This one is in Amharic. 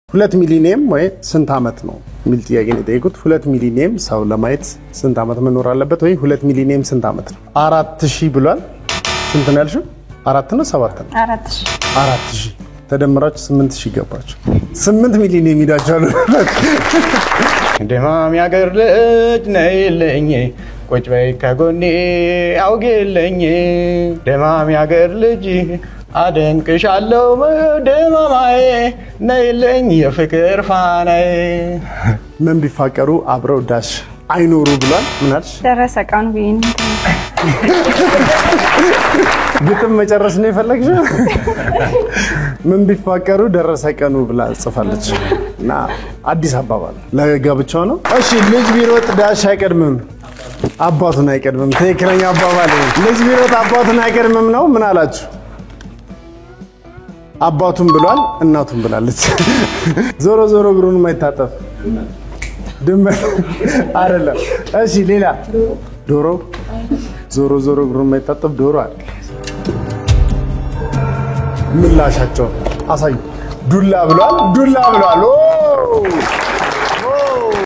2 ሚሊዮን ወይ ስንት አመት ነው ሚል ጥያቄ ነው የጠየቁት 2 ሚሊዮን ሰው ለማየት ስንት አመት መኖር አለበት ወይ 2 ሚሊዮን ስንት አመት ነው 4000 ብሏል ስንት ነው ያልሽው 4 ነው 7 ነው 4000 ተደምራችሁ 8000 ገባችሁ 8 ሚሊዮን የሚዳቻሉ እንደማም ያገር ልጅ ነይልኝ ቁጭ በይ ከጎኔ አውጌልኝ ደማም ያገር ልጅ አደንቅሻለሁ ደማማዬ ነይልኝ የፍቅር ፋናዬ ምን ቢፋቀሩ አብረው ዳሽ አይኖሩ ብሏል ምን አልሽ ደረሰ ቀኑ ቢን ግጥም መጨረስ ነው የፈለግሽው ምን ቢፋቀሩ ደረሰ ቀኑ ብላ ጽፋለች እና አዲስ አባባል ለጋብቻው ነው እሺ ልጅ ቢሮጥ ዳሽ አይቀድምም አባቱን አይቀድምም ትክክለኛ አባባል ልጅ ቢሮጥ አባቱን አይቀድምም ነው ምን አላችሁ አባቱን ብሏል እናቱን ብላለች ዞሮ ዞሮ ግሩን ማይታጠፍ ድመት አይደለም እሺ ሌላ ዶሮ ዞሮ ዞሮ ግሩን ማይታጠፍ ዶሮ አይደል ምላሻቸው አሳዩ ዱላ ብሏል ኦ